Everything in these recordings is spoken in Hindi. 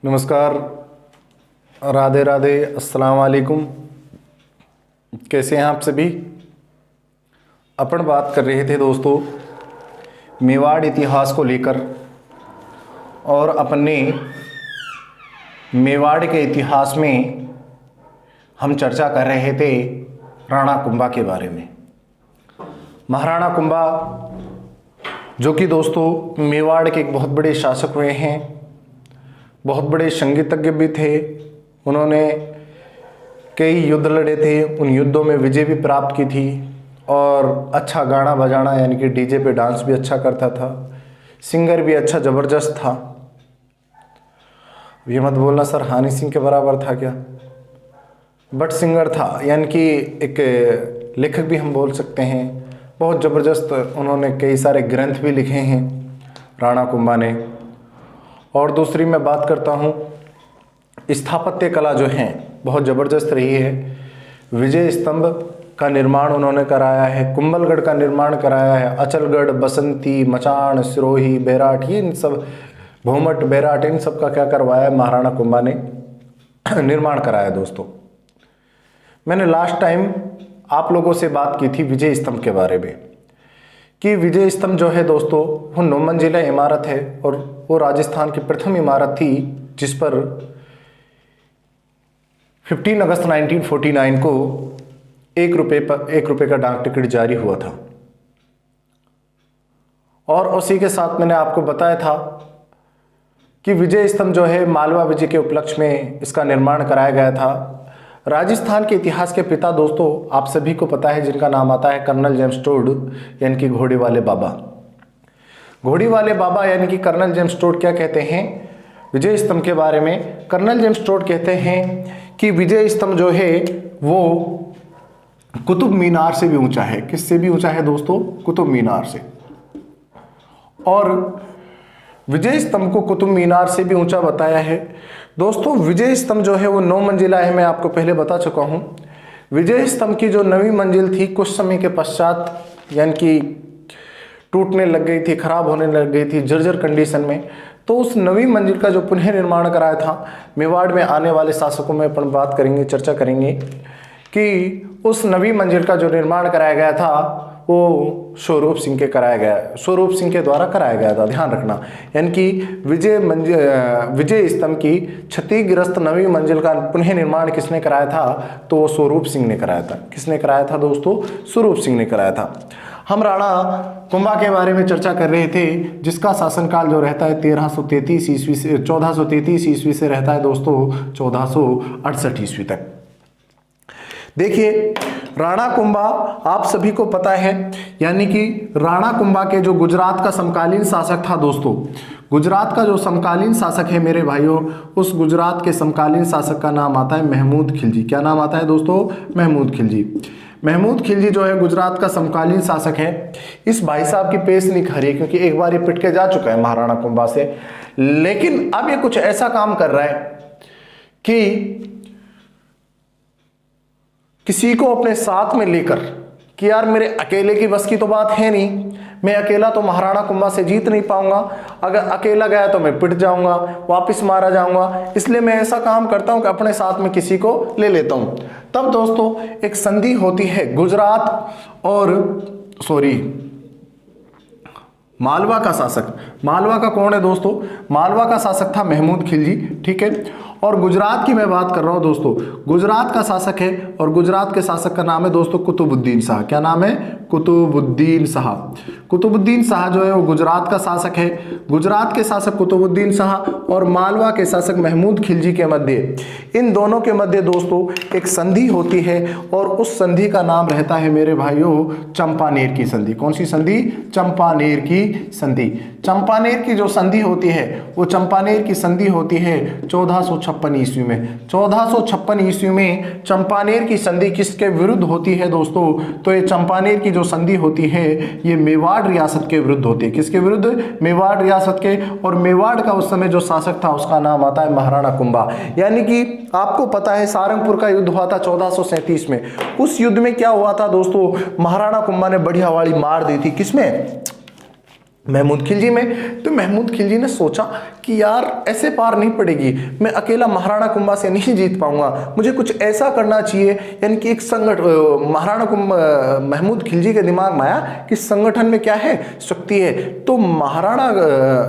नमस्कार, राधे राधे, अस्सलाम वालेकुम। कैसे हैं आप सभी। अपन बात कर रहे थे दोस्तों मेवाड़ इतिहास को लेकर, और अपन ने मेवाड़ के इतिहास में हम चर्चा कर रहे थे राणा कुंभा के बारे में। महाराणा कुंभा जो कि दोस्तों मेवाड़ के एक बहुत बड़े शासक हुए हैं, बहुत बड़े संगीतज्ञ भी थे। उन्होंने कई युद्ध लड़े थे, उन युद्धों में विजय भी प्राप्त की थी, और अच्छा गाना बजाना यानी कि डीजे पे डांस भी अच्छा करता था, सिंगर भी अच्छा ज़बरदस्त था। ये मत बोलना सर हनी सिंह के बराबर था क्या, बट सिंगर था, यानी कि एक लेखक भी हम बोल सकते हैं। बहुत ज़बरदस्त उन्होंने कई सारे ग्रंथ भी लिखे हैं राणा कुंभा ने। और दूसरी मैं बात करता हूँ, स्थापत्य कला जो है बहुत ज़बरदस्त रही है। विजय स्तंभ का निर्माण उन्होंने कराया है, कुंभलगढ़ का निर्माण कराया है, अचलगढ़, बसंती, मचान, सिरोही, बैराट, ये इन सब, भोमट, बैराट, इन सब का क्या करवाया है महाराणा कुंभा ने निर्माण कराया। दोस्तों मैंने लास्ट टाइम आप लोगों से बात की थी विजय स्तंभ के बारे में, कि विजय स्तंभ जो है दोस्तों वो 9 मंजिला इमारत है, और वो राजस्थान की प्रथम इमारत थी जिस पर 15 अगस्त 1949 को 1 रुपये का डाक टिकट जारी हुआ था। और उसी के साथ मैंने आपको बताया था कि विजय स्तंभ जो है मालवा विजय के उपलक्ष्य में इसका निर्माण कराया गया था। राजस्थान के इतिहास के पिता दोस्तों आप सभी को पता है, जिनका नाम आता है कर्नल जेम्स टोड, यानी कि घोड़े वाले बाबा। घोड़ी वाले बाबा यानी कि कर्नल जेम्स टोड क्या कहते हैं विजय स्तंभ के बारे में। कर्नल जेम्स टोड कहते हैं कि विजय स्तंभ जो है वो कुतुब मीनार से भी ऊंचा है। किससे भी ऊंचा है दोस्तों? कुतुब मीनार से। और विजय स्तंभ को कुतुब मीनार से भी ऊंचा बताया है। दोस्तों विजय स्तंभ जो है वो 9 मंजिला है, मैं आपको पहले बता चुका हूं। विजय स्तंभ की जो 9वीं मंजिल थी कुछ समय के पश्चात यानी कि टूटने लग गई थी, खराब होने लग गई थी, जर्जर कंडीशन में। तो उस 9वीं मंजिल का जो पुनः निर्माण कराया था, मेवाड़ में आने वाले शासकों में अपन बात करेंगे, चर्चा करेंगे कि उस 9वीं मंजिल का जो निर्माण कराया गया था वो स्वरूप सिंह के कराया गया, स्वरूप सिंह के द्वारा कराया गया था, ध्यान रखना। यानी कि विजय स्तंभ की क्षतिग्रस्त 9वीं मंजिल का पुनः निर्माण किसने कराया था? तो वो स्वरूप सिंह ने कराया था। किसने कराया था दोस्तों? स्वरूप सिंह ने कराया था। हम राणा कुंभा के बारे में चर्चा कर रहे थे, जिसका शासनकाल जो रहता है 1433 ईस्वी से रहता है दोस्तों 1468 ईस्वी तक। देखिए राणा कुंभा आप सभी को पता है, यानी कि राणा कुंभा के जो गुजरात का समकालीन शासक था दोस्तों, गुजरात का जो समकालीन शासक है मेरे भाइयों, उस गुजरात के समकालीन शासक का नाम आता है महमूद खिलजी। क्या नाम आता है दोस्तों? महमूद खिलजी। महमूद खिलजी जो है गुजरात का समकालीन शासक है। इस भाई साहब की पेश नहीं खरी, क्योंकि एक बार ये पिट के जा चुका है महाराणा कुंभा से, लेकिन अब ये कुछ ऐसा काम कर रहा है कि किसी को अपने साथ में लेकर, कि यार मेरे अकेले की बस की तो बात है नहीं, मैं अकेला तो महाराणा कुंभा से जीत नहीं पाऊंगा, अगर अकेला गया तो मैं पिट जाऊंगा, वापस मारा जाऊंगा, इसलिए मैं ऐसा काम करता हूं कि अपने साथ में किसी को ले लेता हूं। तब दोस्तों एक संधि होती है गुजरात और मालवा का शासक। मालवा का कौन है दोस्तों? मालवा का शासक था महमूद खिलजी, ठीक है। और गुजरात की मैं बात कर रहा हूं दोस्तों, गुजरात का शासक है, और गुजरात के शासक का नाम है दोस्तों कुतुबुद्दीन शाह। क्या नाम है? कुतुबुद्दीन शाह। कुतुबुद्दीन शाह जो है वो गुजरात का शासक है। गुजरात के शासक कुतुबुद्दीन शाह और मालवा के शासक महमूद खिलजी के मध्य, इन दोनों के मध्य दोस्तों एक संधि होती है, और उस संधि का नाम रहता है मेरे भाइयों चंपानेर की संधि। कौन सी संधि? चंपानेर की संधि। चंपानेर की जो संधि होती है वो चंपानेर की संधि होती है 1456 ईस्वी में। 1456 ईस्वी में चंपानेर की संधि किसके विरुद्ध होती है दोस्तों? तो ये चंपानेर की जो संधि होती है ये मेवाड़ रियासत के विरुद्ध होती है। किसके विरुद्ध? मेवाड़ रियासत के। और मेवाड़ का उस समय जो शासक था उसका नाम आता है महाराणा कुंभा। यानी कि आपको पता है सारंगपुर का युद्ध हुआ था 1437 में। उस युद्ध में क्या हुआ था दोस्तों? महाराणा कुंभा ने बढ़िया वाली मार दी थी। किसमें? महमूद खिलजी में। तो महमूद खिलजी ने सोचा कि यार ऐसे पार नहीं पड़ेगी, मैं अकेला महाराणा कुंभा से नहीं जीत पाऊंगा, मुझे कुछ ऐसा करना चाहिए। यानी कि एक महाराणा महमूद खिलजी के दिमाग में आया कि संगठन में क्या है, शक्ति है। तो महाराणा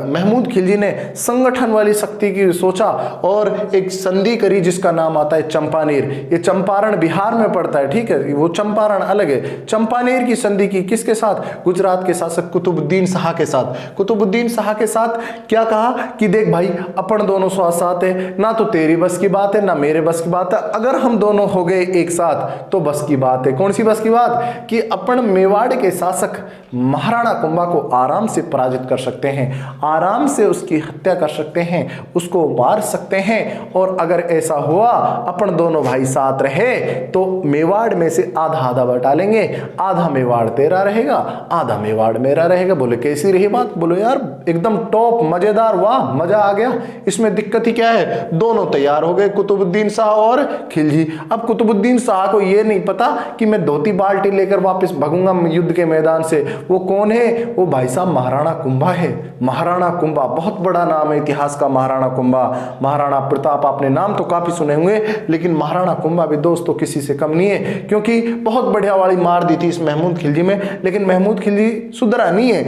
महमूद खिलजी ने संगठन वाली शक्ति की सोचा और एक संधि करी जिसका नाम आता है चंपानेर। ये चंपारण बिहार में पड़ता है, ठीक है, वो चंपारण अलग है। चंपानेर की संधि की किसके साथ? गुजरात के शासक कुतुबुद्दीन शाह के साथ। कुतुबुद्दीन शाह के साथ क्या कहा कि देख भाई, अपन दोनों साथ है, ना तो तेरी बस की बात है ना मेरे बस की बात है, अगर हम दोनों हो गए एक साथ तो बस की बात है। कौन सी बस की बात? कि अपन मेवाड़ के शासक महाराणा कुंभा को आराम से पराजित कर सकते हैं, आराम से उसकी हत्या कर सकते हैं, उसको मार सकते हैं। और अगर ऐसा हुआ, अपन दोनों भाई साथ रहे, तो मेवाड़ में से आधा आधा बटा लेंगे, आधा मेवाड़ तेरा रहेगा, आधा मेवाड़ मेरा रहेगा। बोले कैसी रही बात? बोलो यार एकदम टॉप, मजेदार, वाह मजा आ गया। इसमें दिक्कत ही क्या है? दोनों तैयार हो गए, कुतुबुद्दीन शाह और खिलजी। अब कुतुबुद्दीन शाह को यह नहीं पता कि मैं धोती बाल्टी लेकर वापस भागूंगा युद्ध के मैदान से। वो कौन है? वो भाई साहब महाराणा कुंभा है। महाराणा कुंभा बहुत बड़ा नाम है इतिहास का। महाराणा कुंभा, महाराणा प्रताप, आपने नाम तो काफी सुने होंगे, लेकिन महाराणा कुंभा भी दोस्तों किसी से कम नहीं है, क्योंकि बहुत बढ़िया वाली मार दी थी इस महमूद खिलजी में। लेकिन महमूद खिलजी सुधरा नहीं है,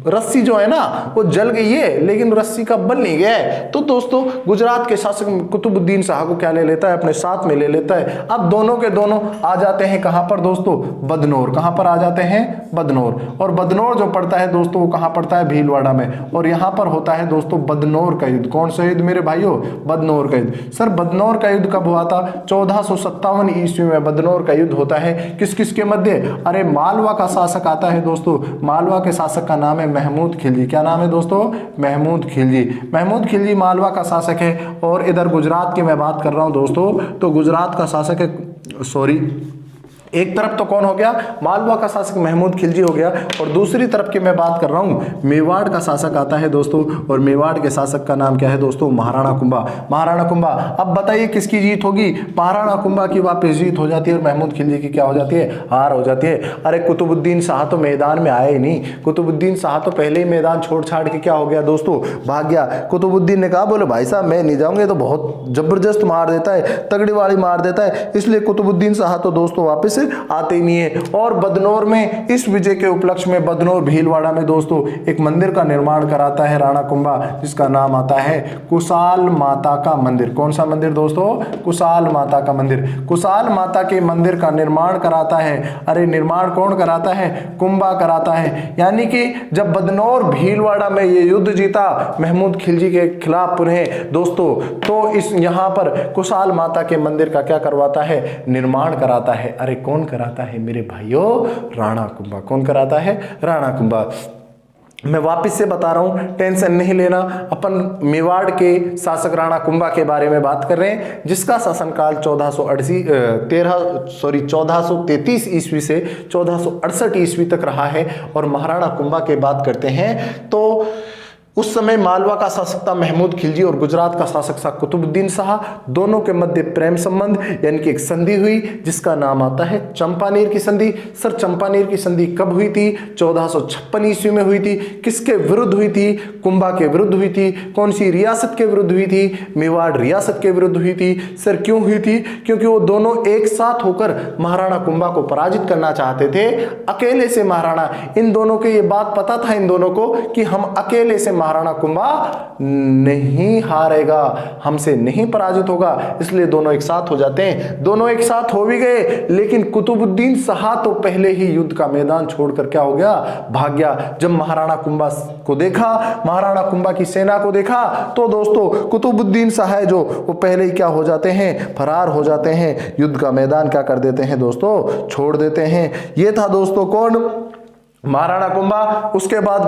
रस्सी जो है ना वो जल गई है, लेकिन रस्सी का बल नहीं गया है। तो दोस्तों गुजरात के शासक कुतुबुद्दीन शाह को क्या ले लेता है? अपने साथ में ले लेता है। अब दोनों के दोनों आ जाते हैं कहां पर दोस्तों? बदनौर। कहां पर आ जाते हैं? बदनौर। और बदनौर जो पड़ता है दोस्तों वो कहां पड़ता है? भीलवाड़ा में। और यहां पर होता है दोस्तों बदनौर का युद्ध। कौन सा युद्ध मेरे भाइयों? बदनौर का युद्ध। सर बदनौर का युद्ध कब हुआ था? 1457 ईस्वी में बदनौर का युद्ध होता है। किस किस के मध्य? अरे मालवा का शासक आता है दोस्तों, मालवा के शासक का नाम है महमूद खिलजी। क्या नाम है दोस्तों? महमूद खिलजी। महमूद खिलजी मालवा का शासक है। और इधर गुजरात की मैं बात कर रहा हूं दोस्तों, तो गुजरात का शासक है, सॉरी, एक तरफ तो कौन हो गया? मालवा का शासक महमूद खिलजी हो गया, और दूसरी तरफ की मैं बात कर रहा हूं मेवाड़ का शासक आता है दोस्तों, और मेवाड़ के शासक का नाम क्या है दोस्तों? महाराणा कुंभा। महाराणा कुंभा। अब बताइए किसकी जीत होगी? महाराणा कुंभा की वापस जीत हो जाती है, और महमूद खिलजी की क्या हो जाती है? हार हो जाती है। अरे कुतुबुद्दीन शाह तो मैदान में आए ही नहीं, कुतुबुद्दीन शाह तो पहले ही मैदान छोड़ छाड़ के क्या हो गया दोस्तों? भाग गया। कुतुबुद्दीन ने कहा बोले भाई साहब मैं नहीं जाऊंगा, तो बहुत जबरदस्त मार देता है, तगड़ी वाली मार देता है, इसलिए कुतुबुद्दीन शाह तो दोस्तों वापस आते ही नहीं है। और बदनौर में इस विजय के उपलक्ष्य में बदनौर भीलवाड़ा में दोस्तों एक मंदिर का निर्माण कराता है राणा कुंभा, जिसका नाम आता है कुशाल माता का मंदिर। कौन सा मंदिर दोस्तों? कुशाल माता का मंदिर। कुशाल माता के मंदिर का निर्माण कराता है। अरे निर्माण कौन कराता है? कुंभा कराता है। यानी कि जब बदनौर भीलवाड़ा में ये युद्ध जीता महमूद खिलजी के खिलाफ पुनः दोस्तों, तो इस यहाँ पर कुशाल माता के मंदिर का क्या करवाता है? निर्माण कराता है। अरे कौन कराता है मेरे भाइयों? राणा कुंभा। कौन कराता है? राणा कुंभा। मैं वापस से बता रहा हूं, टेंशन नहीं लेना। अपन मेवाड़ के शासक राणा कुंभा के बारे में बात कर रहे हैं, जिसका शासनकाल 1433 ईस्वी से 1468 ईस्वी तक रहा है। और महाराणा कुंभा की बात करते हैं तो उस समय मालवा का शासक था महमूद खिलजी, और गुजरात का शासक था कुतुबुद्दीन शाह। दोनों के मध्य प्रेम संबंध यानी कि एक संधि हुई, जिसका नाम आता है चंपानेर की संधि। सर चंपानेर की संधि कब हुई थी? 1456 ईस्वी में हुई थी। किसके विरुद्ध हुई थी? कुंभा के विरुद्ध हुई थी। कौन सी रियासत के विरुद्ध हुई थी? मेवाड़ रियासत के विरुद्ध हुई थी। सर क्यों हुई थी? क्योंकि वो दोनों एक साथ होकर महाराणा कुंभा को पराजित करना चाहते थे, अकेले से महाराणा। इन दोनों को ये बात पता था इन दोनों को कि हम अकेले से महाराणा कुंभा नहीं हारेगा, हमसे नहीं पराजित होगा, इसलिए दोनों एक साथ हो जाते हैं। दोनों एक साथ हो भी गए, लेकिन कुतुबुद्दीन शाह तो पहले ही युद्ध का मैदान छोड़कर क्या हो गया? भाग गया। जब महाराणा कुंभा को देखा, महाराणा कुंभा की सेना को देखा, तो दोस्तों कुतुबुद्दीन शाह जो वो पहले ही क्या हो जाते हैं? फरार हो जाते हैं। युद्ध का मैदान क्या कर देते हैं दोस्तों? छोड़ देते हैं। ये था दोस्तों कौन? महाराणा कुंभा। उसके बाद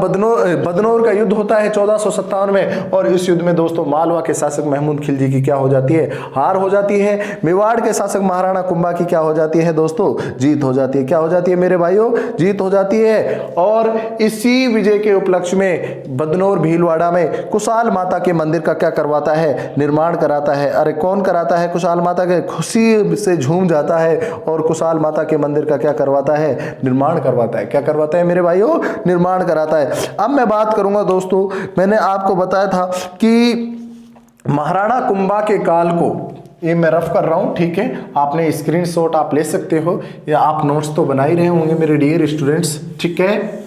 बदनौर का युद्ध होता है 1457 में, और इस युद्ध में दोस्तों मालवा के शासक महमूद खिलजी की क्या हो जाती है? हार हो जाती है। मेवाड़ के शासक महाराणा कुंभा की क्या हो जाती है दोस्तों? जीत हो जाती है। क्या हो जाती है मेरे भाइयों? जीत हो जाती है। और इसी विजय के उपलक्ष्य में बदनौर भीलवाड़ा में कुशाल माता के मंदिर का क्या करवाता है? निर्माण कराता है। अरे कौन कराता है? कुशाल माता के खुशी से झूम जाता है, और कुशाल माता के मंदिर का क्या करवाता है? निर्माण करवाता है। क्या करवाता है मेरे भाइयों, निर्माण कराता है। अब मैं बात करूंगा दोस्तों, मैंने आपको बताया था कि महाराणा कुंभा के काल को, ये मैं रफ कर रहा हूं, ठीक है, आपने स्क्रीनशॉट आप ले सकते हो या आप नोट्स तो बना ही रहे होंगे मेरे डियर स्टूडेंट्स, ठीक है।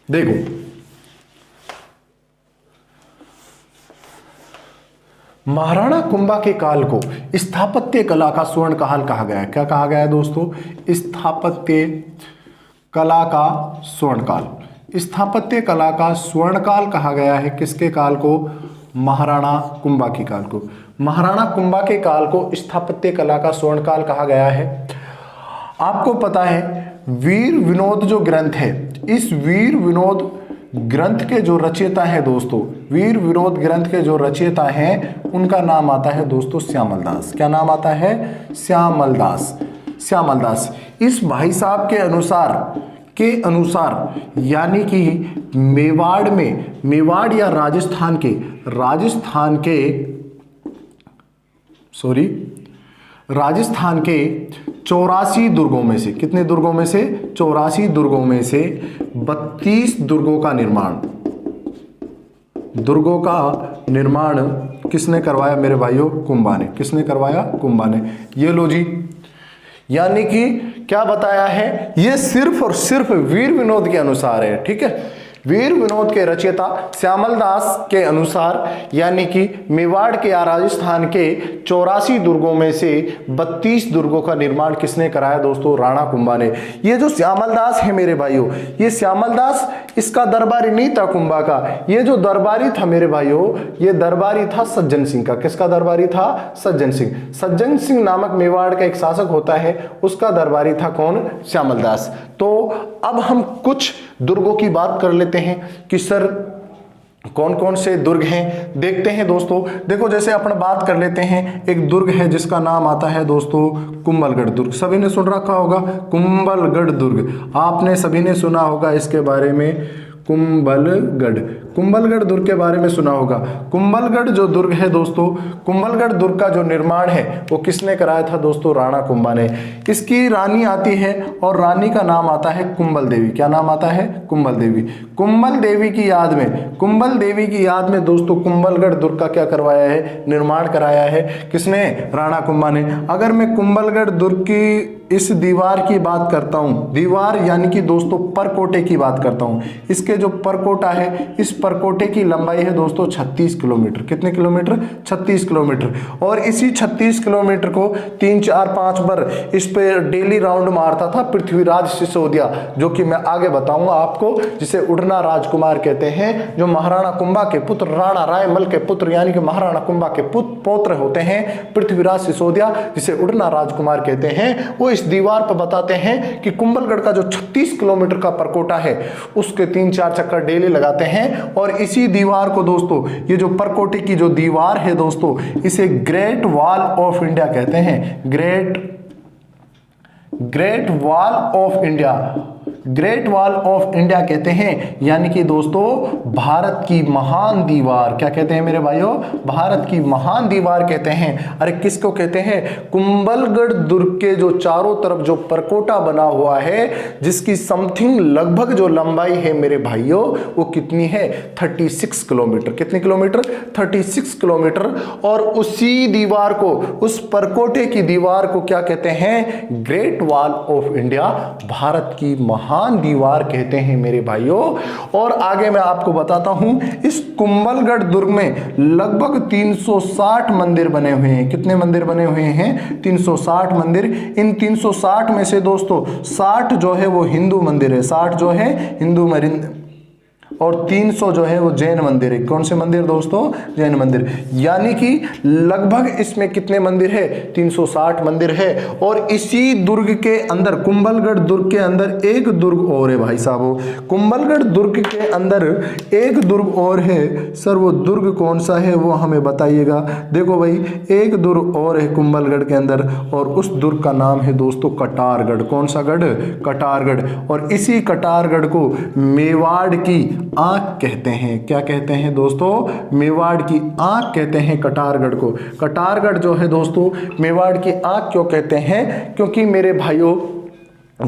देखो, महाराणा कुंभा के काल को स्थापत्य कला का स्वर्ण काल कहा गया है। क्या कहा गया है दोस्तों? स्थापत्य कला का स्वर्ण काल। स्थापत्य कला का स्वर्ण काल कहा गया है किसके काल को? महाराणा कुंभा के काल को। महाराणा कुंभा के काल को स्थापत्य कला का स्वर्ण काल कहा गया है। आपको पता है वीर विनोद जो ग्रंथ है, इस वीर विनोद ग्रंथ के जो रचयिता है दोस्तों, वीर विनोद ग्रंथ के जो रचयिता हैं उनका नाम आता है दोस्तों श्यामल दास। क्या नाम आता है? श्यामल दास। श्यामल दास इस भाई साहब के अनुसार यानी कि मेवाड़ में, मेवाड़ या राजस्थान के 84 दुर्गों में से, कितने दुर्गों में से? 84 दुर्गों में से 32 दुर्गों का निर्माण किसने करवाया मेरे भाइयों? कुंभा ने। किसने करवाया? कुंभा ने। ये लो जी, यानी कि क्या बताया है, ये सिर्फ और सिर्फ वीर विनोद के अनुसार है, ठीक है। वीर विनोद के रचयिता श्यामल दास के अनुसार यानी कि मेवाड़ के या राजस्थान के 84 दुर्गों में से 32 दुर्गों का निर्माण किसने कराया दोस्तों? राणा कुंभा ने। ये जो श्यामल दास है मेरे भाइयों, ये श्यामल दास इसका दरबारी नहीं था कुंभा का, ये जो दरबारी था मेरे भाइयों, ये दरबारी था सज्जन सिंह का। किसका दरबारी था? सज्जन सिंह। सज्जन सिंह नामक मेवाड़ का एक शासक होता है, उसका दरबारी था कौन? श्यामल दास। तो अब हम कुछ दुर्गों की बात कर लेते हैं कि सर कौन कौन से दुर्ग हैं, देखते हैं दोस्तों। देखो, जैसे अपन बात कर लेते हैं, एक दुर्ग है जिसका नाम आता है दोस्तों कुंभलगढ़ दुर्ग। सभी ने सुन रखा होगा कुंभलगढ़ दुर्ग, आपने सभी ने सुना होगा इसके बारे में। कुंभलगढ़ दुर्ग के बारे में सुना होगा। कुंभलगढ़ जो दुर्ग है दोस्तों, कुंभलगढ़ दुर्ग का जो निर्माण है वो किसने कराया था दोस्तों? राणा कुंभा ने। इसकी रानी आती है और रानी का नाम आता है कुंभल देवी। क्या नाम आता है? कुंभल देवी। कुंभल देवी की याद में दोस्तों कुंभलगढ़ दुर्ग का क्या करवाया है? निर्माण कराया है। किसने? राणा कुंभा ने। अगर मैं कुंभलगढ़ दुर्ग की इस दीवार की बात करता हूं, दीवार यानी कि दोस्तों परकोटे की बात करता हूं, इसके जो परकोटा है, इस परकोटे की लंबाई है दोस्तों 36 किलोमीटर। कितने किलोमीटर? 36 किलोमीटर। और इसी 36 किलोमीटर को 3, 4, 5 बार इस पे डेली राउंड मारता था पृथ्वीराज सिसोदिया, जो कि मैं आगे बताऊंगा आपको, जिसे उड़ना राजकुमार कहते हैं, जो महाराणा कुंभा के पुत्र, राणा रायमल के पुत्र यानी कि महाराणा कुंभा के पौत्र होते हैं पृथ्वीराज सिसोदिया, जिसे उड़ना राजकुमार कहते हैं। वो इस दीवार पर बताते हैं कि कुंभलगढ़ का जो 36 किलोमीटर का परकोटा है उसके 3-4 चक्कर डेली लगाते हैं। और इसी दीवार को दोस्तों, ये जो परकोटे की जो दीवार है दोस्तों, इसे ग्रेट वॉल ऑफ इंडिया कहते हैं। ग्रेट वॉल ऑफ इंडिया कहते हैं, यानी कि दोस्तों भारत की महान दीवार। क्या कहते हैं मेरे भाइयों? भारत की महान दीवार कहते हैं। अरे किसको कहते हैं? कुंभलगढ़ दुर्ग के जो चारों तरफ जो परकोटा बना हुआ है, जिसकी समथिंग लगभग जो लंबाई है मेरे भाइयों वो कितनी है? 36 किलोमीटर। कितने किलोमीटर? 36 किलोमीटर। और उसी दीवार को, उस परकोटे की दीवार को क्या कहते हैं? Great wall of India, Bharat की महान दीवार कहते हैं मेरे भाइयों। और आगे मैं आपको बताता हूं, इस कुंभलगढ़ दुर्ग में लगभग 360 मंदिर बने हुए हैं। कितने मंदिर बने हुए हैं? 360 मंदिर। इन 360 में से दोस्तों 60 जो है वो हिंदू मंदिर है, 60 जो है हिंदू मंदिर, और 300 जो है वो जैन मंदिर है। कौन से मंदिर दोस्तों? जैन मंदिर। यानी कि लगभग इसमें कितने मंदिर है? 360 मंदिर है। और इसी दुर्ग के अंदर, कुंभलगढ़ दुर्ग के अंदर एक दुर्ग और है भाई साहब। कुंभलगढ़ दुर्ग के अंदर एक दुर्ग और है। सर वो दुर्ग कौन सा है वो हमें बताइएगा। देखो भाई, एक दुर्ग और है कुंभलगढ़ के अंदर, और उस दुर्ग का नाम है दोस्तों कटारगढ़। कौन सा गढ़? कटारगढ़। और इसी कटारगढ़ को मेवाड़ की आंख कहते हैं। क्या कहते हैं दोस्तों? मेवाड़ की आंख कहते हैं कटारगढ़ को। कटारगढ़ जो है दोस्तों मेवाड़ की आंख क्यों कहते हैं? क्योंकि मेरे भाइयों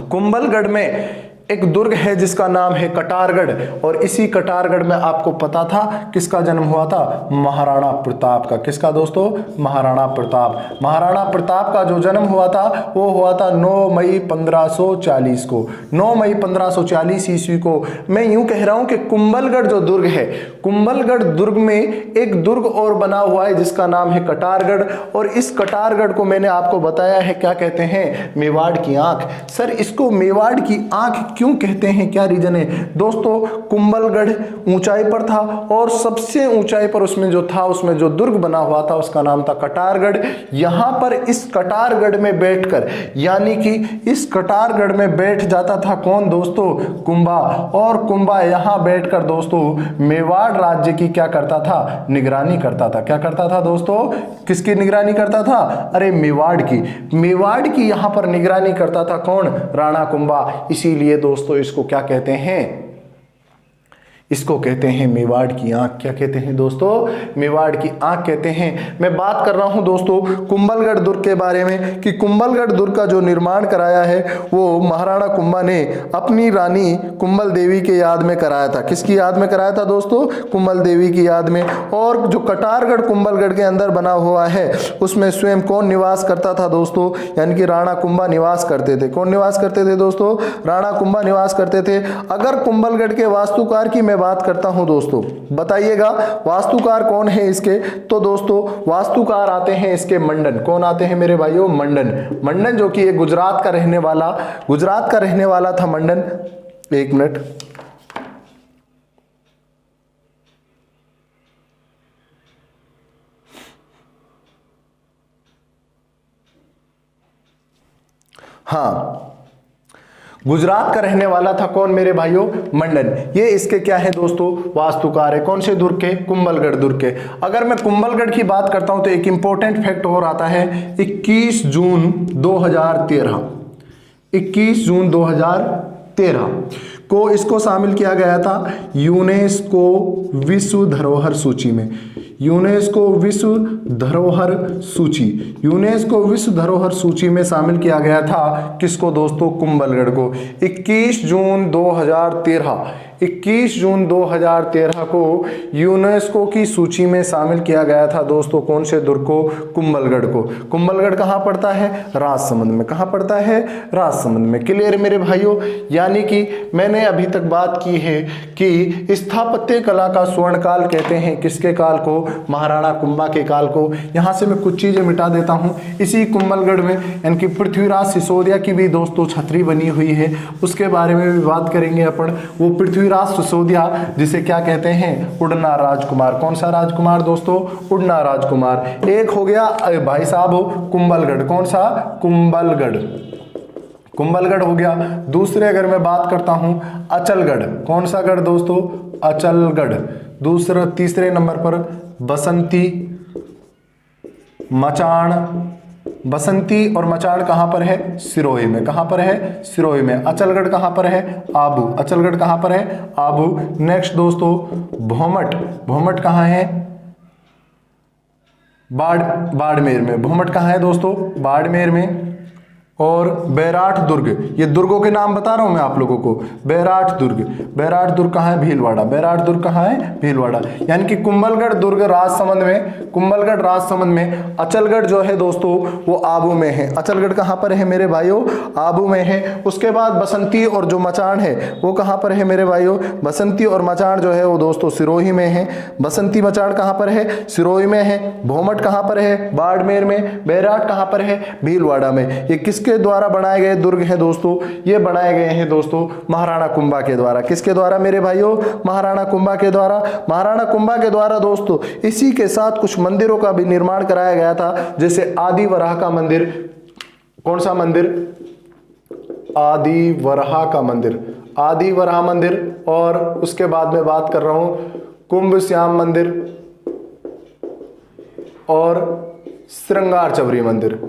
कुंभलगढ़ में एक दुर्ग है जिसका नाम है कटारगढ़, और इसी कटारगढ़ में आपको पता था किसका जन्म हुआ था? महाराणा प्रताप का। किसका दोस्तों? महाराणा प्रताप। महाराणा प्रताप का जो जन्म हुआ था वो हुआ था 9 मई 1540 को। 9 मई 1540 ईस्वी को। मैं यूं कह रहा हूं कि कुंभलगढ़ जो दुर्ग है, कुंभलगढ़ दुर्ग में एक दुर्ग और बना हुआ है जिसका नाम है कटारगढ़, और इस कटारगढ़ को मैंने आपको बताया है क्या कहते हैं? मेवाड़ की आंख। सर इसको मेवाड़ की आंख क्यों कहते हैं? क्या रीजन है दोस्तों? कुंभलगढ़ ऊंचाई पर था और सबसे ऊंचाई पर उसमें जो था, उसमें जो दुर्ग बना हुआ था उसका नाम था कटारगढ़। यहां पर इस कटारगढ़ में बैठकर, यानी कि इस कटारगढ़ में बैठ जाता था कौन दोस्तों? कुंभा। और कुंभा यहां बैठकर दोस्तों मेवाड़ राज्य की क्या करता था? निगरानी करता था। क्या करता था दोस्तों? किसकी निगरानी करता था? अरे मेवाड़ की। मेवाड़ की यहां पर निगरानी करता था कौन? राणा कुंभा। इसीलिए दोस्तों इसको क्या कहते हैं? इसको कहते हैं मेवाड़ की आंख। क्या कहते हैं दोस्तों? मेवाड़ की आंख कहते हैं। मैं बात कर रहा हूं दोस्तों कुंभलगढ़ दुर्ग के बारे में कि कुंभलगढ़ दुर्ग का जो निर्माण कराया है वो महाराणा कुंभा ने अपनी रानी कुंभल देवी के याद में कराया था। किसकी याद में कराया था दोस्तों? कुंभल देवी की याद में। और जो कटारगढ़ कुंभलगढ़ के अंदर बना हुआ है उसमें स्वयं कौन निवास करता था दोस्तों? यानी कि राणा कुंभा निवास करते थे। कौन निवास करते थे दोस्तों? राणा कुंभा निवास करते थे। अगर कुंभलगढ़ के वास्तुकार की मैं बात करता हूं दोस्तों, बताइएगा वास्तुकार कौन है इसके? तो दोस्तों वास्तुकार आते हैं इसके मंडन। कौन आते हैं मेरे भाइयों? मंडन। मंडन जो कि एक गुजरात का रहने वाला था मंडन। एक मिनट, हाँ गुजरात का रहने वाला था कौन मेरे भाइयों? मंडन। ये इसके क्या है दोस्तों? वास्तुकार है। कौन से दुर्ग के? कुंभलगढ़ दुर्ग के। अगर मैं कुंभलगढ़ की बात करता हूं तो एक इंपॉर्टेंट फैक्ट और आता है 21 जून 2013। 21 जून 2013 को इसको शामिल किया गया था यूनेस्को विश्व धरोहर सूची में। यूनेस्को विश्व धरोहर सूची, यूनेस्को विश्व धरोहर सूची में शामिल किया गया था किसको दोस्तों? कुंभलगढ़ को। 21 जून 2013 21 जून 2013 को यूनेस्को की सूची में शामिल किया गया था दोस्तों कौन से दुर्ग को? कुंभलगढ़ को। कुंभलगढ़ कहां पड़ता है? राजसमंद में। कहां पड़ता है? राजसमंद में। क्लियर मेरे भाइयों? यानी कि मैंने अभी तक बात की है कि स्थापत्य कला का स्वर्ण काल कहते हैं किसके काल को? महाराणा कुंभा के काल को। यहां से मैं कुछ चीजें मिटा देता हूं। इसी कुंभलगढ़ में इनकी पृथ्वीराज सिसोदिया की भी दोस्तों छतरी बनी हुई है, उसके बारे में भी बात करेंगे अपन। वो पृथ्वीराज सिसोदिया जिसे क्या कहते हैं? उड़ना राजकुमार। कौन सा राजकुमार दोस्तों? उड़ना राजकुमार। एक हो गया भाई साहब कुंभलगढ़। कौन सा? कुंभलगढ़। कुंभलगढ़ हो गया। दूसरे अगर मैं बात करता हूं अचलगढ़। कौन सा गढ़ दोस्तों? अचलगढ़। दूसरा तीसरे नंबर पर बसंती, मचान। बसंती और मचान कहां पर है? सिरोही में। कहां पर है? सिरोही में। अचलगढ़ कहां पर है? आबू। अचलगढ़ कहां पर है? आबू। नेक्स्ट दोस्तों भोमट। भोमट कहां है? बाड़मेर में। भोमट कहां है दोस्तों? बाड़मेर में। और बैराठ दुर्ग, ये दुर्गों के नाम बता रहा हूं मैं आप लोगों को। बैराठ दुर्ग। बैराठ दुर्ग कहां है? भीलवाड़ा। बैराठ दुर्ग कहां है? भीलवाड़ा। यानी कि कुंभलगढ़ दुर्ग राजसमंद में, कुंभलगढ़ राजसमंद में। अचलगढ़ जो है दोस्तों वो आबू में है। अचलगढ़ कहां पर है मेरे भाइयों? आबू में है। उसके बाद बसंती और जो मचान है वो कहां पर है मेरे भाइयों? बसंती और मचान जो है वो दोस्तों सिरोही में है। बसंती मचान कहां पर है? सिरोही में है। भोमट कहां पर है? बाड़मेर में। बैराठ कहां पर है? भीलवाड़ा में। ये किसके द्वारा बनाए गए दुर्ग हैं दोस्तों? ये बनाए गए हैं दोस्तों महाराणा कुंभा के द्वारा। किसके द्वारा मेरे भाइयों? महाराणा कुंभा के द्वारा। महाराणा कुंभा के द्वारा दोस्तों इसी के साथ कुछ मंदिरों का भी निर्माण कराया गया था, जैसे आदि वराह का मंदिर। कौन सा मंदिर? आदि वराह का मंदिर। आदि वराह मंदिर। और उसके बाद में बात कर रहा हूं कुंभ श्याम मंदिर और श्रृंगार चवरी मंदिर।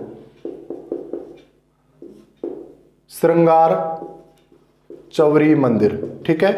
श्रृंगार चवरी मंदिर, ठीक है।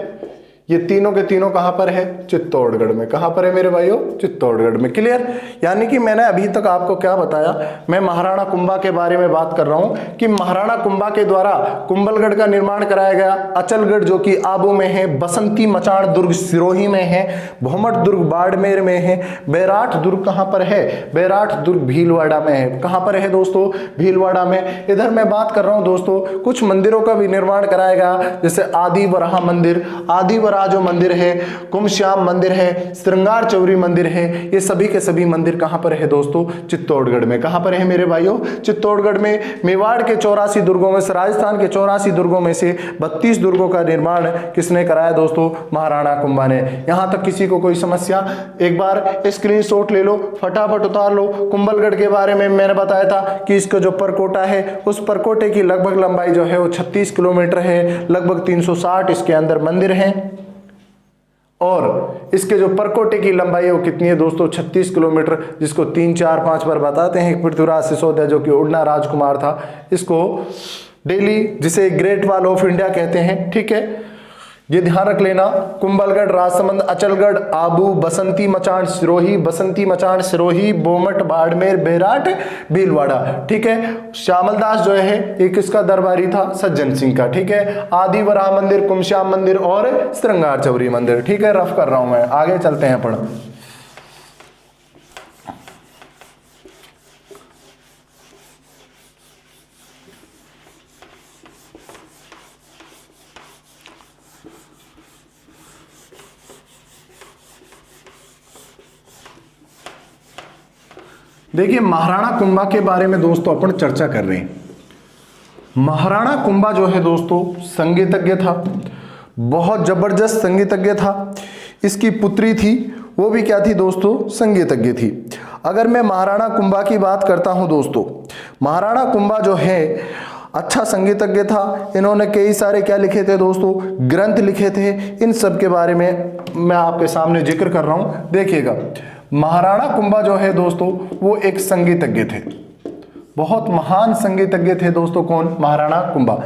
ये तीनों के तीनों कहां पर है? चित्तौड़गढ़ में। कहां पर है मेरे भाइयों? चित्तौड़गढ़ में। क्लियर? यानी कि मैंने अभी तक आपको क्या बताया, मैं महाराणा कुंभा के बारे में बात कर रहा हूं कि महाराणा कुंभा के द्वारा कुंभलगढ़ का निर्माण कराया गया, अचलगढ़ जो कि आबू में है, बसंती मचान दुर्ग सिरोही में है, भोमट दुर्ग बाड़मेर में है, बैराठ दुर्ग कहां पर है? बैराठ दुर्ग भीलवाड़ा में है। कहां पर है दोस्तों? भीलवाड़ा में। इधर मैं बात कर रहा हूं दोस्तों, कुछ मंदिरों का भी निर्माण कराया गया, जैसे आदि वराह मंदिर, आदि वराह जो मंदिर है, कुमश्याम मंदिर है, श्रृंगार चौरी मंदिर है, ये सभी के सभी मंदिर कहां पर है दोस्तों? चित्तौड़गढ़ में। कहां पर है मेरे भाइयों? चित्तौड़गढ़ में। मेवाड़ के 84 दुर्गों में से, राजस्थान के 84 दुर्गों में से 32 दुर्गों का निर्माण किसने कराया दोस्तों? महाराणा कुंभा ने। यहां तक किसी को कोई समस्या? एक बार स्क्रीनशॉट ले लो, फटाफट उतार लो। कुंभलगढ़ के बारे में मैंने बताया था कि इसका जो परकोटा है, उस परकोटे की लगभग लंबाई जो है वो 36 किलोमीटर है, लगभग 360 इसके अंदर मंदिर हैं, और इसके जो परकोटे की लंबाई है वो कितनी है दोस्तों? 36 किलोमीटर, जिसको 3, 4, 5 बार बताते हैं। पृथ्वीराज सिसोदिया जो कि उड़ना राजकुमार था, इसको दिल्ली, जिसे ग्रेट वॉल ऑफ इंडिया कहते हैं, ठीक है, ये ध्यान रख लेना। कुंभलगढ़, राजसमंद, अचलगढ़, आबू, बसंती मचान सिरोही, बोमट, बाड़मेर, बैराठ, भीलवाड़ा, ठीक है। श्यामल दास जो है एक किसका दरबारी था? सज्जन सिंह का, ठीक है। आदि वराह मंदिर, कुमश्याम मंदिर और श्रृंगार चौरी मंदिर, ठीक है। रफ कर रहा हूं मैं, आगे चलते हैं अपन। देखिए, महाराणा कुंभा के बारे में दोस्तों अपन चर्चा कर रहे हैं। महाराणा कुंभा जो है दोस्तों संगीतज्ञ था, बहुत जबरदस्त संगीतज्ञ था। इसकी पुत्री थी, वो भी क्या थी दोस्तों? संगीतज्ञ थी। अगर मैं महाराणा कुंभा की बात करता हूं दोस्तों, महाराणा कुंभा जो है अच्छा संगीतज्ञ था। इन्होंने कई सारे क्या लिखे थे दोस्तों? ग्रंथ लिखे थे। इन सब के बारे में मैं आपके सामने जिक्र कर रहा हूं, देखिएगा। महाराणा कुंभा जो है दोस्तों वो एक संगीतज्ञ थे, बहुत महान संगीतज्ञ थे दोस्तों। कौन? महाराणा कुंभा।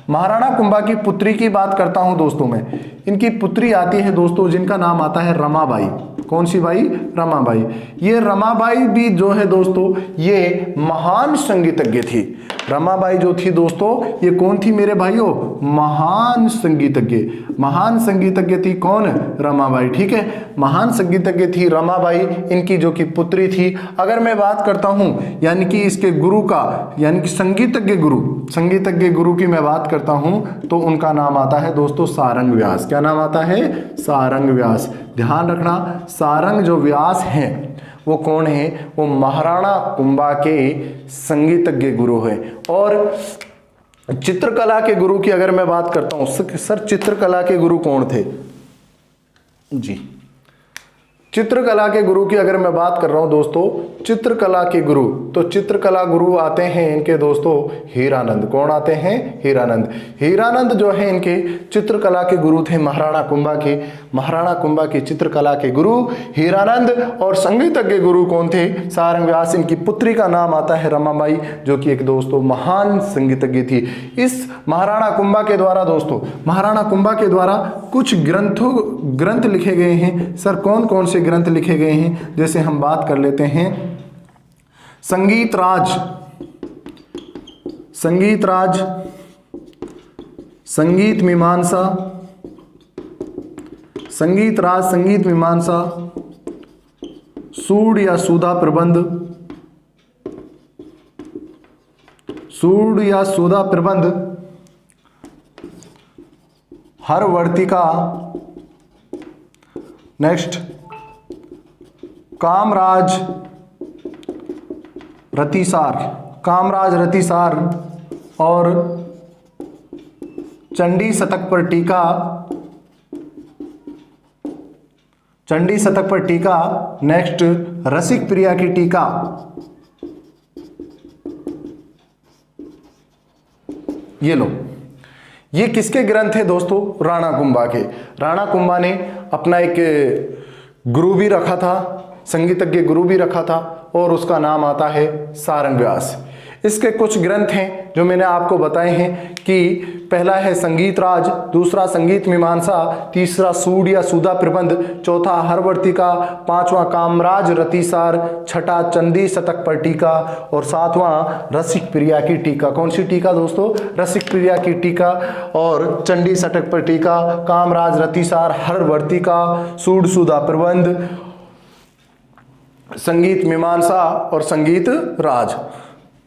महाराणा कुंभा की पुत्री की बात करता हूं दोस्तों मैं। इनकी पुत्री आती है दोस्तों, जिनका नाम आता है रमाबाई। कौन सी बाई? रमाबाई। ये रमाबाई भी जो है दोस्तों ये महान संगीतज्ञ थी। रमाबाई जो थी दोस्तों ये कौन थी मेरे भाइयों? महान संगीतज्ञ। महान संगीतज्ञ थी कौन? रमाबाई, ठीक है। महान संगीतज्ञ थी रमाबाई, इनकी जो कि पुत्री थी। अगर मैं बात करता हूं यानी कि इसके गुरु का, यानी कि संगीतज्ञ गुरु की मैं बात करता हूं तो उनका नाम आता है दोस्तों सारंग व्यास। क्या नाम आता है? सारंग व्यास। ध्यान रखना, सारंग जो व्यास हैं वो कौन है? वो महाराणा कुंभा के संगीतज्ञ गुरु हैं। और चित्रकला के गुरु की अगर मैं बात करता हूं, सर चित्रकला के गुरु कौन थे जी? चित्रकला के गुरु की अगर मैं बात कर रहा हूं दोस्तों, चित्रकला के गुरु, तो चित्रकला गुरु आते हैं इनके दोस्तों हीरानंद। कौन आते हैं? हीरानंद। हीरानंद जो है इनके चित्रकला के गुरु थे महाराणा कुंभा के। महाराणा कुंभा की चित्रकला के गुरु हीरानंद। और संगीतज्ञ गुरु कौन थे? सारंग व्यास। इनकी पुत्री का नाम आता है रमाबाई, जो कि एक दोस्तों महान संगीतज्ञ थी। इस महाराणा कुंभा के द्वारा दोस्तों, महाराणा कुंभा के द्वारा कुछ ग्रंथ लिखे गए हैं। सर कौन कौन से ग्रंथ लिखे गए हैं? जैसे हम बात कर लेते हैं संगीत राज, संगीत मीमांसा, सूड या सुधा प्रबंध, हरवर्तिका, नेक्स्ट कामराज रतिसार और चंडी शतक पर टीका, नेक्स्ट रसिक प्रिया की टीका। ये लो, ये किसके ग्रंथ है दोस्तों? राणा कुंभा के। राणा कुंभा ने अपना एक गुरु भी रखा था, संगीतज्ञ गुरु भी रखा था, और उसका नाम आता है सारंग व्यास। इसके कुछ ग्रंथ हैं जो मैंने आपको बताए हैं कि पहला है संगीत राज, दूसरा संगीत मीमांसा, तीसरा सूड या सूदा प्रबंध, चौथा हरवर्तिका, पांचवा कामराज रतिसार, छठा चंदी शतक पर टीका और सातवां रसिक प्रिया की टीका। कौन सी टीका दोस्तों? रसिक प्रिया की टीका और चंडी शतक पर टीका, कामराज रतिसार, हरवर्तिका, सूड सूदा प्रबंध, संगीत मीमांसा और संगीत राज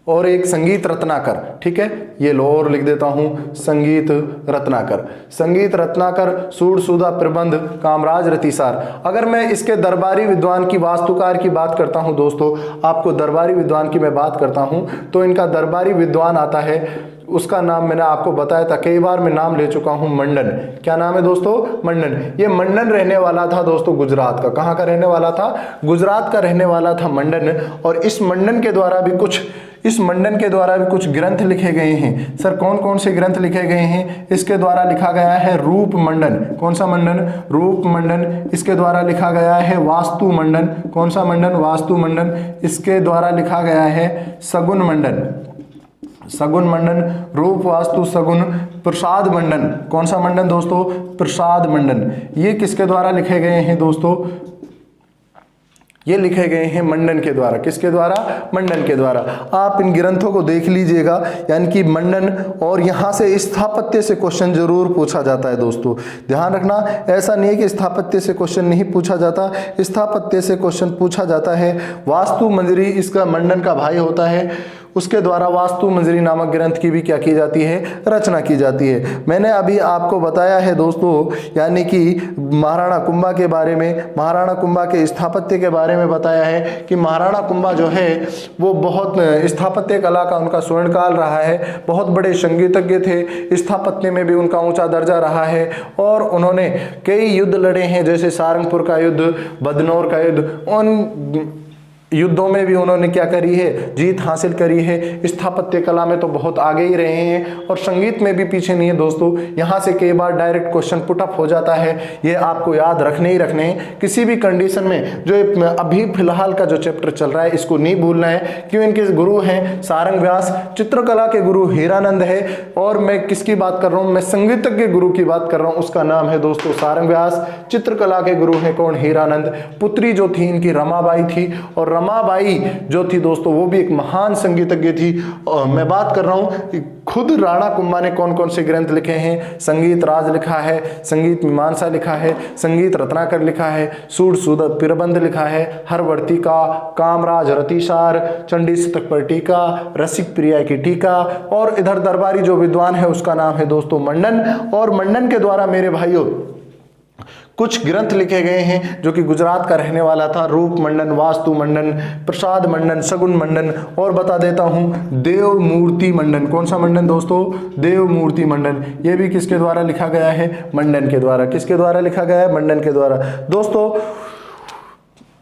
और एक संगीत रत्नाकर। ठीक है, ये लो और लिख देता हूं, संगीत रत्नाकर। संगीत रत्नाकर, सूड सूदा प्रबंध, कामराज रतिसार। अगर मैं इसके दरबारी विद्वान की, वास्तुकार की बात करता हूं दोस्तों, आपको दरबारी विद्वान की मैं बात करता हूं, तो इनका दरबारी विद्वान आता है, उसका नाम मैंने आपको बताया था, कई बार मैं नाम ले चुका हूं, मंडन। क्या नाम है दोस्तों? मंडन। ये मंडन रहने वाला था दोस्तों गुजरात का। कहां का रहने वाला था? गुजरात का रहने वाला था मंडन। और इस मंडन के द्वारा भी कुछ ग्रंथ लिखे गए हैं। सर कौन कौन से ग्रंथ लिखे गए हैं? इसके द्वारा लिखा गया है रूप मंडन। कौन सा मंडन? रूप मंडन। इसके द्वारा लिखा गया है वास्तु मंडन। कौन सा मंडन? वास्तु मंडन। इसके द्वारा लिखा गया है सगुन मंडन। सगुन मंडन, रूप वास्तु सगुन, प्रसाद मंडन। कौन सा मंडन दोस्तों? प्रसाद मंडन। ये किसके द्वारा लिखे गए हैं दोस्तों? ये लिखे गए हैं मंडन के द्वारा। किसके द्वारा? मंडन के द्वारा। आप इन ग्रंथों को देख लीजिएगा, यानी कि मंडन, और यहाँ से स्थापत्य से क्वेश्चन जरूर पूछा जाता है दोस्तों, ध्यान रखना। ऐसा नहीं है कि स्थापत्य से क्वेश्चन नहीं पूछा जाता, स्थापत्य से क्वेश्चन पूछा जाता है। वास्तु मंजरी इसका मंडन का भाई होता है, उसके द्वारा वास्तु मंजरी नामक ग्रंथ की भी क्या की जाती है? रचना की जाती है। मैंने अभी आपको बताया है दोस्तों, यानी कि महाराणा कुंभा के बारे में, महाराणा कुंभा के स्थापत्य के बारे में बताया है कि महाराणा कुंभा जो है वो बहुत स्थापत्य कला का उनका स्वर्णकाल रहा है, बहुत बड़े संगीतज्ञ थे, स्थापत्य में भी उनका ऊंचा दर्जा रहा है और उन्होंने कई युद्ध लड़े हैं, जैसे सारंगपुर का युद्ध, बदनौर का युद्ध। उन युद्धों में भी उन्होंने क्या करी है? जीत हासिल करी है। स्थापत्य कला में तो बहुत आगे ही रहे हैं और संगीत में भी पीछे नहीं है दोस्तों। यहाँ से कई बार डायरेक्ट क्वेश्चन पुटअप हो जाता है, ये आपको याद रखने ही रखने हैं किसी भी कंडीशन में। जो अभी फिलहाल का जो चैप्टर चल रहा है इसको नहीं भूलना है, क्यों? इनके गुरु हैं सारंग व्यास, चित्रकला के गुरु हीरानंद है, और मैं किसकी बात कर रहा हूँ? मैं संगीतज्ञ गुरु की बात कर रहा हूँ, उसका नाम है दोस्तों सारंग व्यास। चित्रकला के गुरु है कौन? हीरानंद। पुत्री जो थी इनकी रमाबाई थी, और रमाबाई जो थी दोस्तों वो भी एक महान संगीतज्ञ थी। और मैं बात कर रहा हूं खुद राणा कुंभा ने कौन कौन से ग्रंथ लिखे हैं? संगीत राज लिखा है, संगीत मीमांसा लिखा है, संगीत रत्नाकर लिखा है, सूड सूदा प्रबंध लिखा है, हरवर्तिका, कामराज रतिसार, चंडी शतक पर टीका, रसिक प्रिया की टीका, और इधर दरबारी जो विद्वान है उसका नाम है दोस्तों मंडन। और मंडन के द्वारा मेरे भाइयों कुछ ग्रंथ लिखे गए हैं जो कि गुजरात का रहने वाला था, रूप मंडन, वास्तु मंडन, प्रसाद मंडन, सगुन मंडन, और बता देता हूं देव मूर्ति मंडन। कौन सा मंडन दोस्तों? देव मूर्ति मंडन। ये भी किसके द्वारा लिखा गया है? मंडन के द्वारा। किसके द्वारा लिखा गया है? मंडन के द्वारा। दोस्तों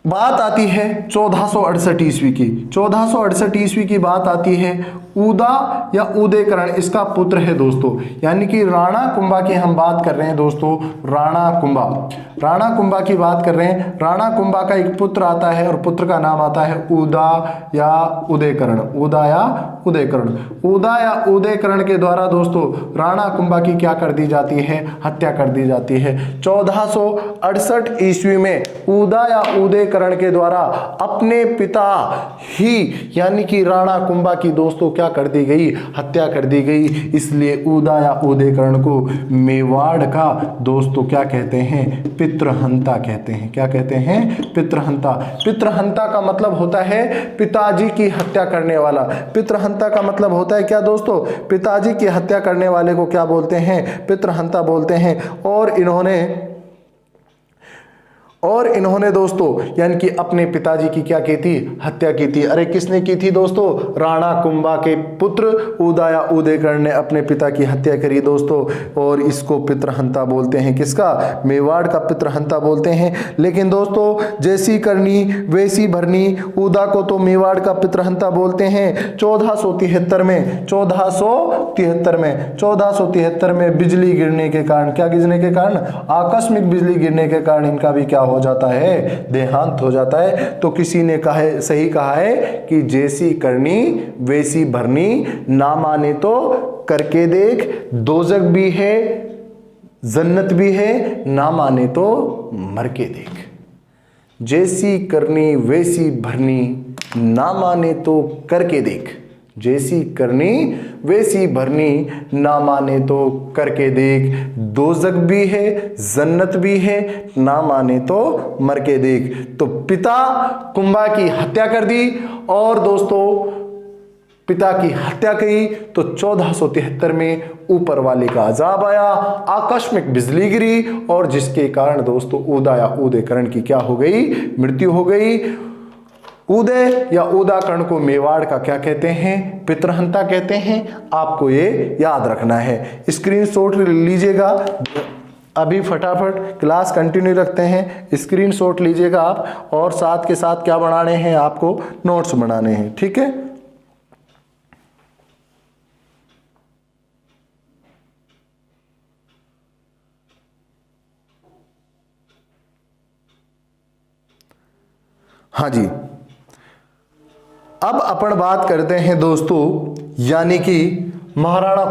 बात आती है 1468 ईस्वी की। 1468 ईस्वी की बात आती है। उदा या उदयकरण इसका पुत्र है दोस्तों, यानी कि राणा कुंभा की हम बात कर रहे हैं दोस्तों। राणा कुंभा, राणा कुंभा की बात कर रहे हैं। राणा कुंभा का एक पुत्र आता है और पुत्र का नाम आता है उदा या उदयकरण। उदा या उदयकरण। उदा या उदयकरण के द्वारा दोस्तों राणा कुंभा की क्या कर दी जाती है? हत्या कर दी जाती है। 1468 ईस्वी में उदा या उदयकरण के द्वारा अपने पिता ही यानी कि राणा कुंभा की दोस्तों क्या कर दी गई? हत्या कर दी गई। इसलिए उदा या उदयकरण को मेवाड़ का दोस्तों क्या कहते हैं? पितृहंता कहते हैं। क्या कहते हैं? पितृहंता। पितृहंता का मतलब होता है पिताजी की हत्या करने वाला। पितृहंता का मतलब होता है क्या दोस्तों? पिताजी की हत्या करने वाले को क्या बोलते हैं? पितृहंता बोलते हैं। और इन्होंने दोस्तों यानी कि अपने पिताजी की क्या की थी? हत्या की थी। अरे किसने की थी दोस्तों? राणा कुंभा के पुत्र उदा या उदयकरण ने अपने पिता की हत्या करी दोस्तों, और इसको पितृहंता बोलते हैं। किसका? मेवाड़ का पितृहंता बोलते हैं। लेकिन दोस्तों जैसी करनी वैसी भरनी, उदा को तो मेवाड़ का पितृहंता बोलते हैं। 1473 में बिजली गिरने के कारण, क्या गिरने के कारण? आकस्मिक बिजली गिरने के कारण इनका भी क्या हो जाता है? देहांत हो जाता है। तो किसी ने सही कहा है कि जैसी करनी वैसी भरनी, ना माने तो करके देख, दोजक भी है, जन्नत भी है, ना माने तो मर के देख। जैसी करनी वैसी भरनी, ना माने तो करके देख। जैसी करनी वैसी भरनी, ना माने तो करके देख। दोजक भी है, जन्नत भी है, ना माने तो मर के देख। तो पिता कुंभा की हत्या कर दी, और दोस्तों पिता की हत्या की तो 1473 में ऊपर वाले का अजाब आया, आकस्मिक बिजली गिरी, और जिसके कारण दोस्तों उदय या उदयकरण की क्या हो गई, मृत्यु हो गई। उदय या उदाकरण को मेवाड़ का क्या कहते हैं, पितृहंता कहते हैं। आपको ये याद रखना है, स्क्रीनशॉट लीजिएगा। अभी फटाफट क्लास कंटिन्यू रखते हैं, स्क्रीनशॉट लीजिएगा आप, और साथ के साथ क्या बनाने हैं, आपको नोट्स बनाने हैं, ठीक है। हाँ जी, अब अपन बात करते हैं दोस्तों, यानी कि महाराणा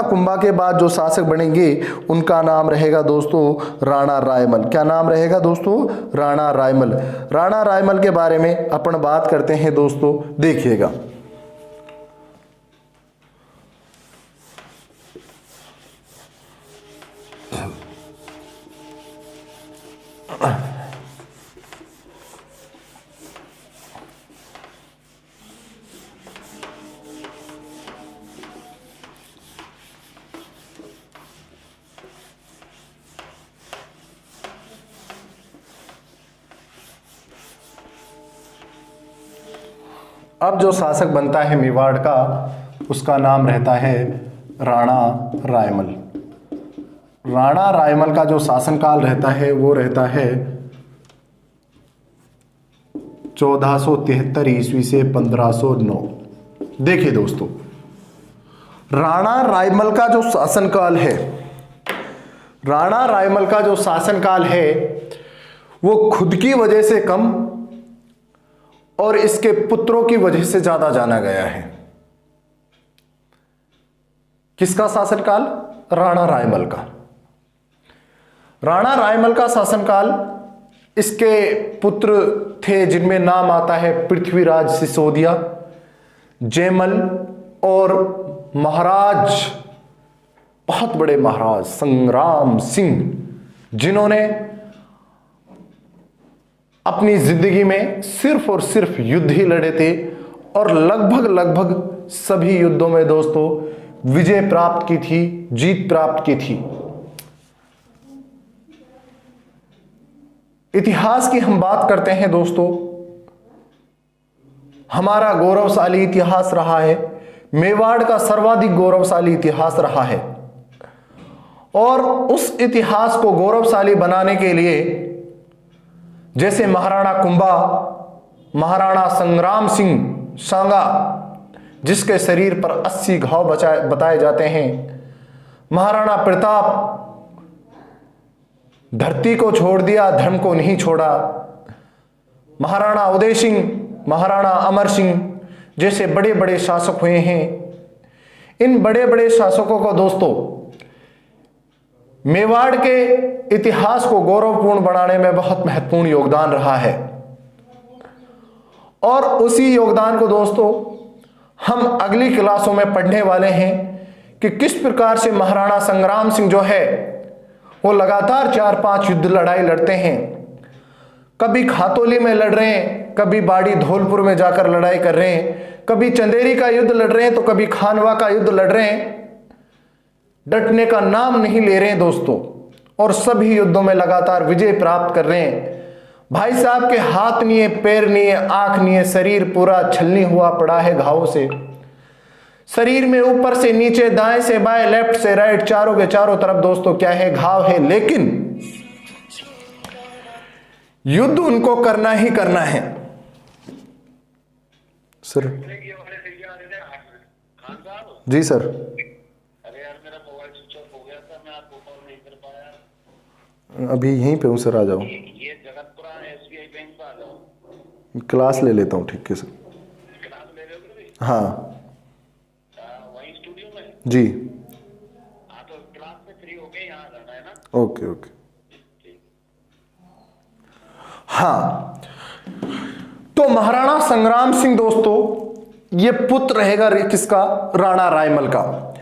कुंभा के बाद जो शासक बनेंगे उनका नाम रहेगा दोस्तों राणा रायमल। क्या नाम रहेगा दोस्तों, राणा रायमल। राणा रायमल के बारे में अपन बात करते हैं दोस्तों, देखिएगा। अब जो शासक बनता है मेवाड़ का, उसका नाम रहता है राणा रायमल। राणा रायमल का जो शासनकाल रहता है वो रहता है 1473 ईस्वी से 1509। देखिए दोस्तों, राणा रायमल का जो शासनकाल है, राणा रायमल का जो शासनकाल है वो खुद की वजह से कम और इसके पुत्रों की वजह से ज्यादा जाना गया है। किसका शासनकाल, राणा रायमल का। राणा रायमल का शासनकाल, इसके पुत्र थे जिनमें नाम आता है पृथ्वीराज सिसोदिया, जयमल और महाराज, बहुत बड़े महाराज संग्राम सिंह, जिन्होंने अपनी जिंदगी में सिर्फ और सिर्फ युद्ध ही लड़े थे, और लगभग सभी युद्धों में दोस्तों विजय प्राप्त की थी, जीत प्राप्त की थी। इतिहास की हम बात करते हैं दोस्तों, हमारा गौरवशाली इतिहास रहा है, मेवाड़ का सर्वाधिक गौरवशाली इतिहास रहा है, और उस इतिहास को गौरवशाली बनाने के लिए जैसे महाराणा कुंभा, महाराणा संग्राम सिंह सांगा, जिसके शरीर पर 80 घाव बताए जाते हैं, महाराणा प्रताप, धरती को छोड़ दिया धर्म को नहीं छोड़ा, महाराणा उदय सिंह, महाराणा अमर सिंह जैसे बड़े बड़े शासक हुए हैं। इन बड़े बड़े शासकों को दोस्तों मेवाड़ के इतिहास को गौरवपूर्ण बनाने में बहुत महत्वपूर्ण योगदान रहा है, और उसी योगदान को दोस्तों हम अगली क्लासों में पढ़ने वाले हैं कि किस प्रकार से महाराणा संग्राम सिंह जो है वो लगातार 4-5 युद्ध लड़ाई लड़ते हैं। कभी खातोली में लड़ रहे हैं, कभी बाड़ी धौलपुर में जाकर लड़ाई कर रहे हैं, कभी चंदेरी का युद्ध लड़ रहे हैं, तो कभी खानवा का युद्ध लड़ रहे हैं। डटने का नाम नहीं ले रहे हैं दोस्तों, और सभी युद्धों में लगातार विजय प्राप्त कर रहे हैं। भाई साहब के हाथ नहीं है, पैर नहीं है, आंख नहीं है, शरीर पूरा छलनी हुआ पड़ा है घावों से। शरीर में ऊपर से नीचे, दाएं से बाएं, लेफ्ट से राइट, चारों के चारों तरफ दोस्तों क्या है, घाव है। लेकिन युद्ध उनको करना ही करना है। सर जी सर, अरे यार मेरा मोबाइल स्विच ऑफ हो गया था, मैं आपको कॉल नहीं कर पाया। अभी यहीं पे हूँ सर, आ जाओ। ये जगतपुरा SBI बैंक पे आ जाओ, क्लास ले लेता हूँ, ठीक है सर। क्लास ले रहे हो अभी? हाँ वहीं जी, हाँ तो क्लास से फ्री होके यहाँ आ जाना है ना। Okay okay. ठीक। हाँ, तो महाराणा संग्राम सिंह दोस्तों ये पुत्र रहेगा किसका? राणा रायमल का।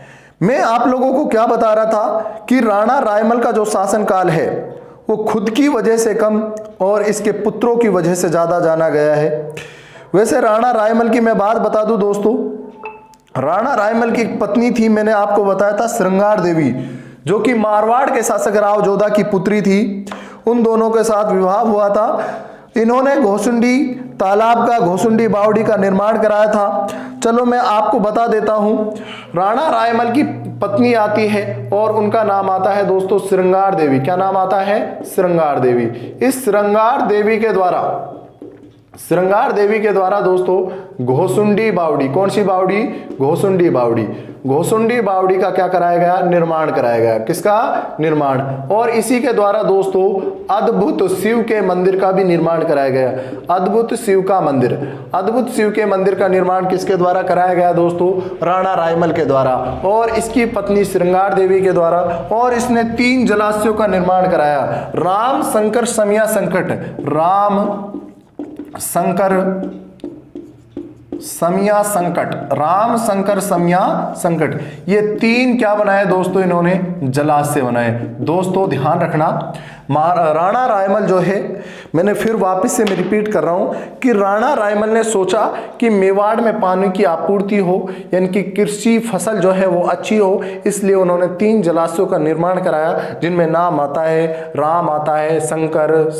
मैं आप लोगों को क्या बता रहा था कि राणा रायमल का जो शासनकाल है वो खुद की वजह से कम और इसके पुत्रों की वजह से ज्यादा जाना गया है। वैसे राणा रायमल की मैं बात बता दूं दोस्तों, राणा रायमल की एक पत्नी थी, मैंने आपको बताया था श्रृंगार देवी, जो कि मारवाड़ के शासक राव जोधा की पुत्री थी। उन दोनों के साथ विवाह हुआ था। इन्होंने घोसुंडी तालाब का, घोसुंडी बावड़ी का निर्माण कराया था। चलो मैं आपको बता देता हूं, राणा रायमल की पत्नी आती है और उनका नाम आता है दोस्तों श्रृंगार देवी। क्या नाम आता है? श्रृंगार देवी। इस श्रृंगार देवी के द्वारा दोस्तों घोसुंडी बावड़ी, कौन सी बावड़ी? घोसुंडी बावड़ी। घोसुंडी बावड़ी का क्या कराया गया? निर्माण कराया गया। किसका निर्माण? और इसी के द्वारा दोस्तों अद्भुत शिव के मंदिर का भी निर्माण कराया गया। अद्भुत शिव का मंदिर, अद्भुत शिव के मंदिर का निर्माण किसके द्वारा कराया गया दोस्तों? राणा रायमल के द्वारा और इसकी पत्नी श्रृंगार देवी के द्वारा। और इसने 3 जलाशयों का निर्माण कराया। राम शंकर समिया संकट, राम शंकर समिया संकट, राम शंकर समिया संकट, ये 3 क्या बनाए दोस्तों? इन्होंने जलाशय बनाए। दोस्तों ध्यान रखना, राणा रायमल जो है, मैंने फिर वापस से मैं रिपीट कर रहा हूं कि राणा रायमल ने सोचा कि मेवाड़ में पानी की आपूर्ति हो, यानी कि कृषि फसल जो है वो अच्छी हो, इसलिए उन्होंने 3 जलाशयों का निर्माण कराया, जिनमें नाम आता है राम, आता है शंकर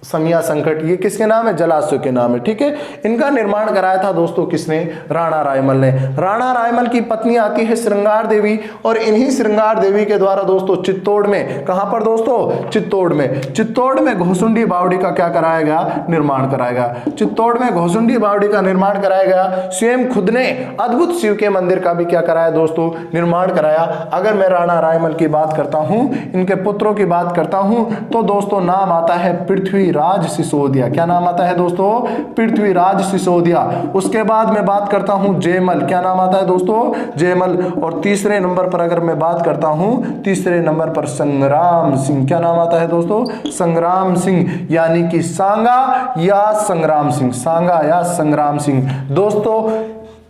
समिया संकट। ये किसके नाम है? जलाशयों के नाम है। ठीक है, इनका निर्माण कराया था दोस्तों किसने? राणा रायमल ने। राणा रायमल की पत्नी आती है श्रृंगार देवी और इन्हीं श्रृंगार देवी के द्वारा दोस्तों चित्तौड़ में, कहां पर दोस्तों? चित्तौड़ में घोसुंडी बावड़ी का क्या कराया गया? निर्माण कराया गया। चित्तौड़ में घोसुंडी बावड़ी का निर्माण कराया गया। स्वयं खुद ने अद्भुत शिव के मंदिर का भी क्या कराया दोस्तों? निर्माण कराया। अगर मैं राणा रायमल की बात करता हूं, इनके पुत्रों की बात करता हूं, तो दोस्तों नाम आता है पृथ्वीराज सिसोदिया। क्या नाम आता है दोस्तों? पृथ्वीराज सिसोदिया। उसके बाद मैं बात करता हूं जयमल। क्या नाम आता है दोस्तों? जयमल। और तीसरे नंबर पर अगर मैं बात करता हूं, तीसरे नंबर पर संग्राम सिंह। क्या नाम आता है दोस्तों? संग्राम सिंह, यानी कि सांगा या संग्राम सिंह, सांगा या संग्राम सिंह। दोस्तों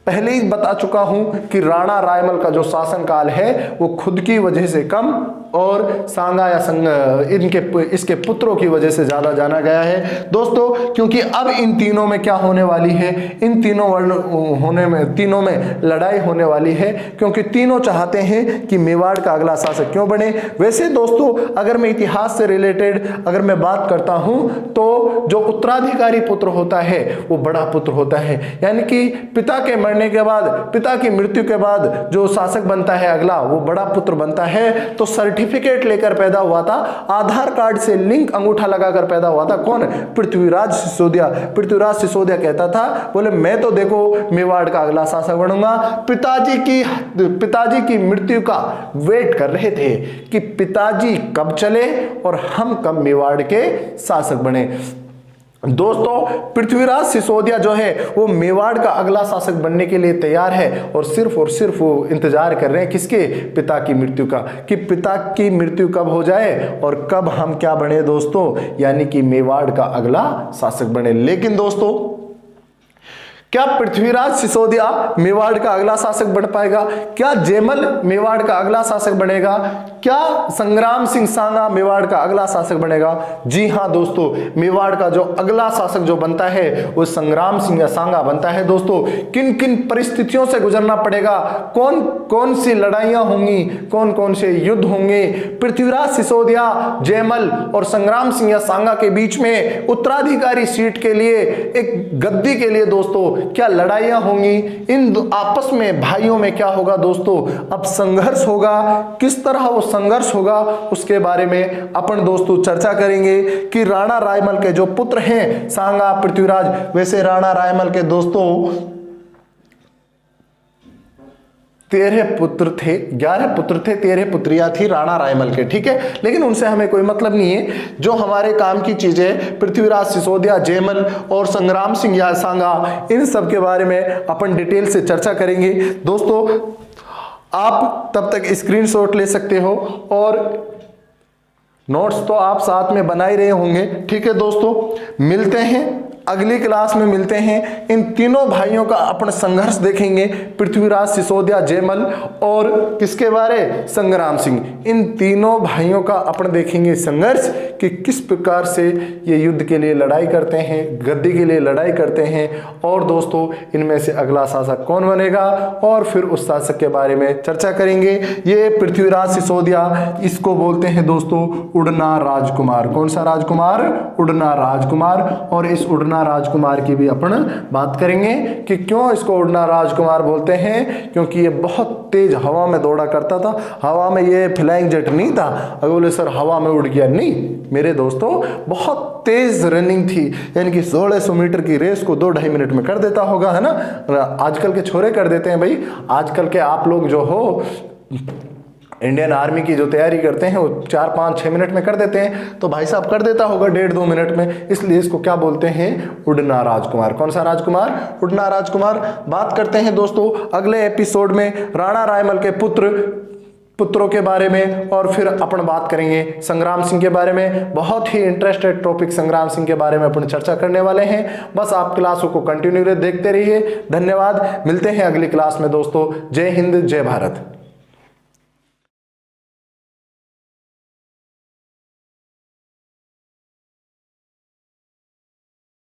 पहले ही बता चुका हूं कि राणा रायमल का जो शासनकाल है वो खुद की वजह से कम और सांगा या इसके पुत्रों की वजह से ज्यादा जाना गया है दोस्तों। क्योंकि अब इन तीनों में क्या होने वाली है? इन तीनों में लड़ाई होने वाली है, क्योंकि तीनों चाहते हैं कि मेवाड़ का अगला शासक क्यों बने। वैसे दोस्तों अगर मैं इतिहास से रिलेटेड अगर मैं बात करता हूं, तो जो उत्तराधिकारी पुत्र होता है वो बड़ा पुत्र होता है, यानी कि पिता के मरने के बाद, पिता की मृत्यु के बाद जो शासक बनता है अगला, वो बड़ा पुत्र बनता है। तो सर्टिफिकेट लेकर पैदा हुआ था, आधार कार्ड से लिंक अंगूठा लगाकर पैदा हुआ था। कौन? पृथ्वीराज सिसोदिया। पृथ्वीराज सिसोदिया कहता था, बोले मैं तो देखो मेवाड़ का अगला शासक बनूंगा। पिताजी की मृत्यु का वेट कर रहे थे कि पिताजी कब चले और हम कब मेवाड़ के शासक बने। दोस्तों पृथ्वीराज सिसोदिया जो है वो मेवाड़ का अगला शासक बनने के लिए तैयार है और सिर्फ वो इंतजार कर रहे हैं किसके? पिता की मृत्यु का, कि पिता की मृत्यु कब हो जाए और कब हम क्या बने दोस्तों, यानी कि मेवाड़ का अगला शासक बने। लेकिन दोस्तों क्या पृथ्वीराज सिसोदिया मेवाड़ का अगला शासक बन पाएगा? क्या जयमल मेवाड़ का अगला शासक बनेगा? क्या संग्राम सिंह सांगा मेवाड़ का अगला शासक बनेगा? जी हां दोस्तों, मेवाड़ का जो अगला शासक जो बनता है वो संग्राम सिंह या सांगा बनता है। दोस्तों किन किन परिस्थितियों से गुजरना पड़ेगा, कौन कौन सी लड़ाइयां होंगी, कौन कौन से युद्ध होंगे, पृथ्वीराज सिसोदिया, जयमल और संग्राम सिंह या सांगा के बीच में उत्तराधिकारी सीट के लिए, एक गद्दी के लिए दोस्तों क्या लड़ाइयां होंगी, इन आपस में भाइयों में क्या होगा दोस्तों, अब संघर्ष होगा, किस तरह वो संघर्ष होगा उसके बारे में अपन दोस्तों चर्चा करेंगे कि राणा रायमल के जो पुत्र हैं सांगा, पृथ्वीराज, वैसे राणा रायमल के दोस्तों 13 पुत्र थे, 11 पुत्र थे, 13 पुत्रियां थी राणा रायमल के, ठीक है। लेकिन उनसे हमें कोई मतलब नहीं है। जो हमारे काम की चीजें पृथ्वीराज सिसोदिया, जयमल और संग्राम सिंह या सांगा, इन सब के बारे में अपन डिटेल से चर्चा करेंगे। दोस्तों आप तब तक स्क्रीनशॉट ले सकते हो और नोट्स तो आप साथ में बना ही रहे होंगे। ठीक है दोस्तों, मिलते हैं अगली क्लास में, मिलते हैं। इन तीनों भाइयों का अपन संघर्ष देखेंगे, पृथ्वीराज, सिसोदिया, जयमल और किसके बारे, संग्राम सिंह। इन तीनों भाइयों का अपन देखेंगे संघर्ष कि किस प्रकार से ये युद्ध के लिए लड़ाई करते हैं, गद्दी के लिए लड़ाई करते हैं। और दोस्तों इनमें से अगला शासक कौन बनेगा और फिर उस शासक के बारे में चर्चा करेंगे। ये पृथ्वीराज सिसोदिया, इसको बोलते हैं दोस्तों उड़ना राजकुमार। कौन सा राजकुमार, उड़ना राजकुमार। और इस उड़ना राजकुमार की भी अपन बात करेंगे कि क्यों इसको उड़ना राजकुमार बोलते हैं, क्योंकि ये बहुत तेज हवा में दौड़ा करता था। हवा में ये फ्लाइंग जेट नहीं था, अगर बोले सर हवा में उड़ गया, नहीं मेरे दोस्तों, बहुत तेज रनिंग थी, यानी कि 1600 मीटर की रेस को 2-2.5 मिनट में कर देता होगा, है ना। आजकल के छोरे कर देते हैं भाई, आजकल के आप लोग जो हो इंडियन आर्मी की जो तैयारी करते हैं वो 4-5-6 मिनट में कर देते हैं, तो भाई साहब कर देता होगा 1.5-2 मिनट में। इसलिए इसको क्या बोलते हैं, उड़ना राजकुमार। कौन सा राजकुमार, उड़ना राजकुमार। बात करते हैं दोस्तों अगले एपिसोड में राणा रायमल के पुत्रों के बारे में, और फिर अपन बात करेंगे संग्राम सिंह के बारे में। बहुत ही इंटरेस्टेड टॉपिक संग्राम सिंह के बारे में अपन चर्चा करने वाले हैं। बस आप क्लासों को कंटिन्यू देखते रहिए। धन्यवाद, मिलते हैं अगली क्लास में दोस्तों। जय हिंद, जय भारत।